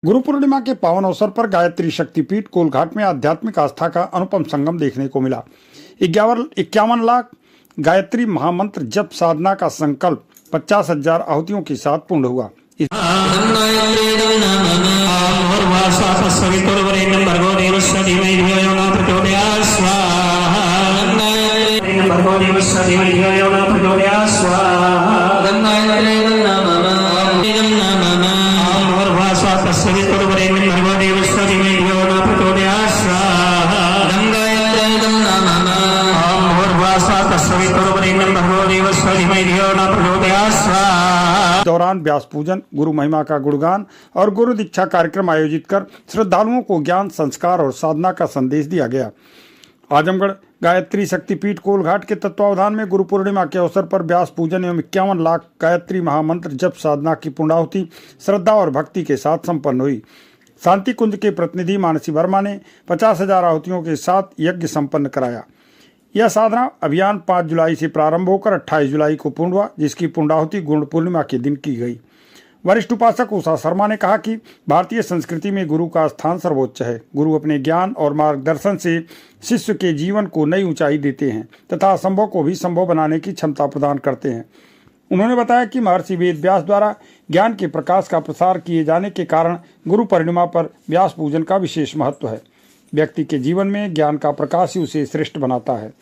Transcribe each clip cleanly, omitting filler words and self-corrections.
गुरु पूर्णिमा के पावन अवसर पर गायत्री शक्तिपीठ कोलघाट में आध्यात्मिक आस्था का अनुपम संगम देखने को मिला। 51 लाख गायत्री महामंत्र जप साधना का संकल्प 50,000 आहुतियों के साथ पूर्ण हुआ। दौरान व्यास पूजन, गुरु महिमा का गुणगान और गुरु दीक्षा कार्यक्रम आयोजित कर श्रद्धालुओं को ज्ञान, संस्कार और साधना का संदेश दिया गया। आजमगढ़ गायत्री शक्तिपीठ कोलघाट के तत्वावधान में गुरु पूर्णिमा के अवसर पर व्यास पूजन एवं 51 लाख गायत्री महामंत्र जप साधना की पूर्णाहुति श्रद्धा और भक्ति के साथ संपन्न हुई। शांति कुंज के प्रतिनिधि मानसी वर्मा ने 50,000 आहुतियों के साथ यज्ञ संपन्न कराया। यह साधना अभियान 5 जुलाई से प्रारंभ होकर 28 जुलाई को पूर्ण हुआ, जिसकी पूर्णाहुति गुरु पूर्णिमा के दिन की गई। वरिष्ठ उपासक उषा शर्मा ने कहा कि भारतीय संस्कृति में गुरु का स्थान सर्वोच्च है। गुरु अपने ज्ञान और मार्गदर्शन से शिष्य के जीवन को नई ऊंचाई देते हैं तथा असंभव को भी संभव बनाने की क्षमता प्रदान करते हैं। उन्होंने बताया कि महर्षि वेद व्यास द्वारा ज्ञान के प्रकाश का प्रसार किए जाने के कारण गुरु पूर्णिमा पर व्यास पूजन का विशेष महत्व है। व्यक्ति के जीवन में ज्ञान का प्रकाश ही उसे श्रेष्ठ बनाता है।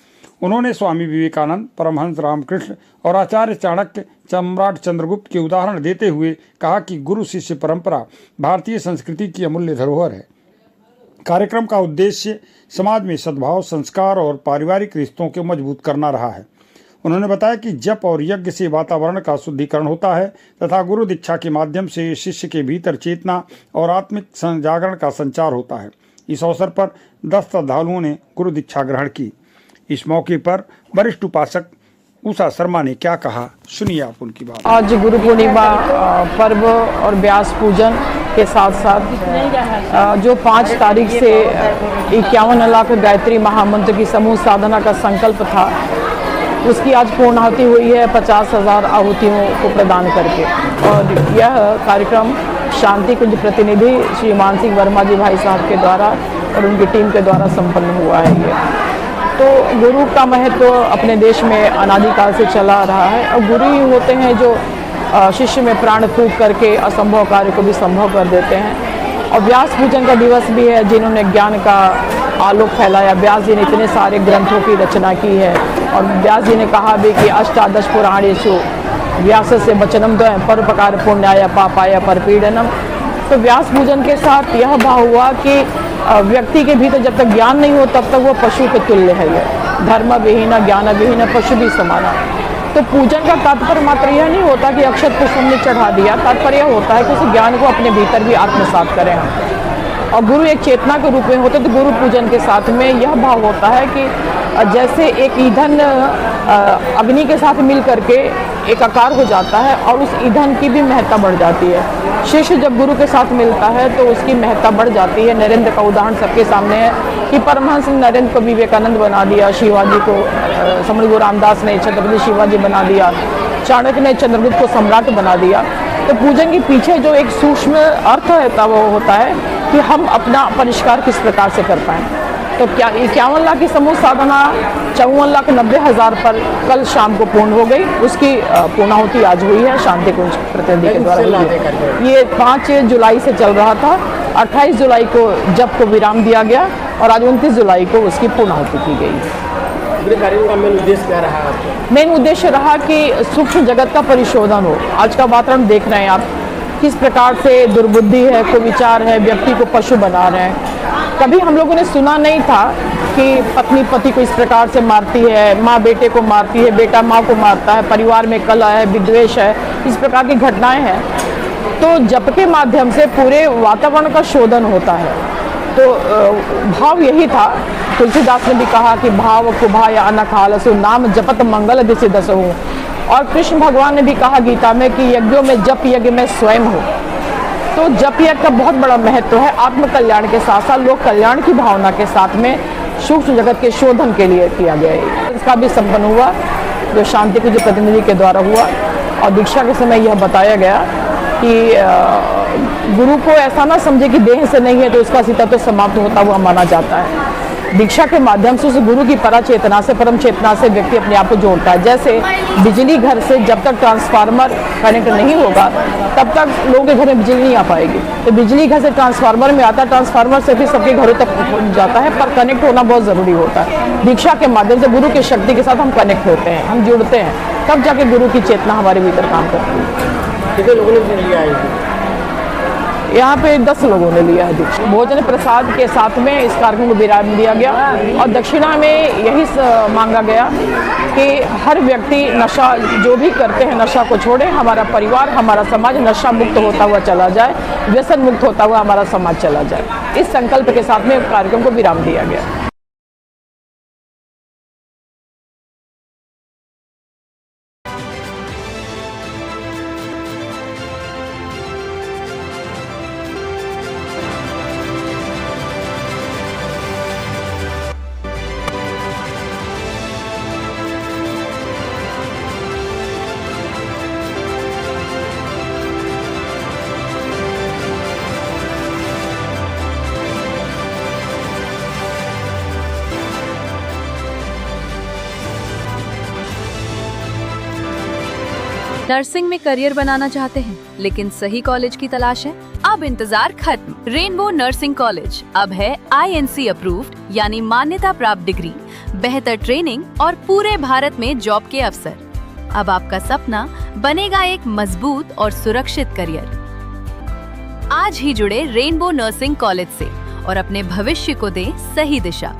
उन्होंने स्वामी विवेकानंद, परमहंस रामकृष्ण और आचार्य चाणक्य, सम्राट चंद्रगुप्त के उदाहरण देते हुए कहा कि गुरु शिष्य परंपरा भारतीय संस्कृति की अमूल्य धरोहर है। कार्यक्रम का उद्देश्य समाज में सद्भाव, संस्कार और पारिवारिक रिश्तों को मजबूत करना रहा है। उन्होंने बताया कि जप और यज्ञ से वातावरण का शुद्धिकरण होता है तथा गुरु दीक्षा के माध्यम से शिष्य के भीतर चेतना और आत्मिक जागरण का संचार होता है। इस अवसर पर 10 श्रद्धालुओं ने गुरु दीक्षा ग्रहण की। इस मौके पर वरिष्ठ उपासक उषा शर्मा ने क्या कहा, सुनिए आप उनकी बात। आज गुरु पूर्णिमा पर्व और व्यास पूजन के साथ साथ जो 5 तारीख से 51 लाख गायत्री महामंत्र की समूह साधना का संकल्प था, उसकी आज पूर्णाहुति हुई है 50,000 आहुतियों को प्रदान करके। और यह कार्यक्रम शांति कुंज प्रतिनिधि श्री मानसी वर्मा जी भाई साहब के द्वारा और उनकी टीम के द्वारा संपन्न हुआ है। ये तो गुरु का महत्व अपने देश में अनादिकाल से चला रहा है और गुरु ही होते हैं जो शिष्य में प्राण फूंक करके असंभव कार्य को भी संभव कर देते हैं। और व्यास पूजन का दिवस भी है, जिन्होंने ज्ञान का आलोक फैलाया। व्यास जी ने इतने सारे ग्रंथों की रचना की है और व्यास जी ने कहा भी कि अष्टादश पुराणेषु व्यास से वचनम द्वयं परोपकार पुण्याय पापाय परपीडनम। तो व्यास पूजन के साथ यह भाव हुआ कि व्यक्ति के भीतर जब तक ज्ञान नहीं हो तब तक वो पशु के तुल्य है। ये धर्म विहीन ज्ञान विहीन पशु भी समाना। तो पूजन का तात्पर्य मात्र यह नहीं होता कि अक्षत पुष्प हमने चढ़ा दिया, तात्पर्य होता है कि उस ज्ञान को अपने भीतर भी आत्मसात करें हम। और गुरु एक चेतना के रूप में होते, तो गुरु पूजन के साथ में यह भाव होता है कि जैसे एक ईंधन अग्नि के साथ मिल करके एक आकार हो जाता है और उस ईंधन की भी महत्ता बढ़ जाती है। शिष्य जब गुरु के साथ मिलता है तो उसकी महत्ता बढ़ जाती है। नरेंद्र का उदाहरण सबके सामने है कि परमहंस नरेंद्र को विवेकानंद बना दिया, शिवाजी को समर्थ गुरु रामदास ने छत्रपति शिवाजी बना दिया, चाणक्य ने चंद्रगुप्त को सम्राट बना दिया। तो पूजन के पीछे जो एक सूक्ष्म अर्थ है वो होता है कि हम अपना परिष्कार किस प्रकार से कर पाएँ। तो क्या 51 लाख की समूह साधना 54,90,000 पर कल शाम को पूर्ण हो गई। उसकी पूर्णाहुति आज हुई है शांति कुंज प्रतिनिधि के द्वारा। ये 5 जुलाई से चल रहा था। 28 जुलाई को जप को विराम दिया गया और आज 29 जुलाई को उसकी पूर्णाहुति की गई। का मेन उद्देश्य क्या रहा? मेन उद्देश्य रहा कि सूक्ष्म जगत का परिशोधन हो। आज का वातावरण देख रहे हैं आप, किस प्रकार से दुर्बुद्धि है, कुविचार है, व्यक्ति को पशु बना रहे हैं। कभी हम लोगों ने सुना नहीं था कि पत्नी पति को इस प्रकार से मारती है, माँ बेटे को मारती है, बेटा माँ को मारता है, परिवार में कलह है, विद्वेष है, इस प्रकार की घटनाएं हैं। तो जप के माध्यम से पूरे वातावरण का शोधन होता है। तो भाव यही था। तुलसीदास ने भी कहा कि भाव कुभाय अनखालसु नाम जपत मंगल दिशि दसहु। और कृष्ण भगवान ने भी कहा गीता में कि यज्ञों में जप यज्ञ में स्वयं हो। तो जप यज्ञ का बहुत बड़ा महत्व है। आत्म कल्याण के साथ साथ लोक कल्याण की भावना के साथ में सूक्ष्म जगत के शोधन के लिए किया गया है। इसका भी संपन्न हुआ जो शांति के जो प्रतिनिधि के द्वारा हुआ। और दीक्षा के समय यह बताया गया कि गुरु को ऐसा ना समझे कि देह से नहीं है तो उसका अस्तित्व तो समाप्त होता हुआ माना जाता है। दीक्षा के माध्यम से उस गुरु की परा चेतना से, परम चेतना से व्यक्ति अपने आप को जोड़ता है। जैसे बिजली घर से जब तक ट्रांसफार्मर कनेक्ट नहीं होगा तब तक लोगों के घर में बिजली नहीं आ पाएगी। तो बिजली घर से ट्रांसफार्मर में आता है, ट्रांसफार्मर से फिर सबके घरों तक जाता है, पर कनेक्ट होना बहुत ज़रूरी होता है। दीक्षा के माध्यम से गुरु की शक्ति के साथ हम कनेक्ट होते हैं, हम जुड़ते हैं, तब जाके गुरु की चेतना हमारे भीतर काम करती है। कितने लोगों ने लिया है? यहाँ पे 10 लोगों ने लिया है दीक्षा। भोजन प्रसाद के साथ में इस कार्यक्रम को विराम दिया गया और दक्षिणा में यही मांगा गया कि हर व्यक्ति नशा जो भी करते हैं नशा को छोड़े, हमारा परिवार, हमारा समाज नशा मुक्त होता हुआ चला जाए, व्यसन मुक्त होता हुआ हमारा समाज चला जाए। इस संकल्प के साथ में कार्यक्रम को विराम दिया गया। नर्सिंग में करियर बनाना चाहते हैं लेकिन सही कॉलेज की तलाश है? अब इंतजार खत्म। रेनबो नर्सिंग कॉलेज अब है INC अप्रूव्ड यानी मान्यता प्राप्त डिग्री, बेहतर ट्रेनिंग और पूरे भारत में जॉब के अवसर। अब आपका सपना बनेगा एक मजबूत और सुरक्षित करियर। आज ही जुड़े रेनबो नर्सिंग कॉलेज से और अपने भविष्य को दें सही दिशा।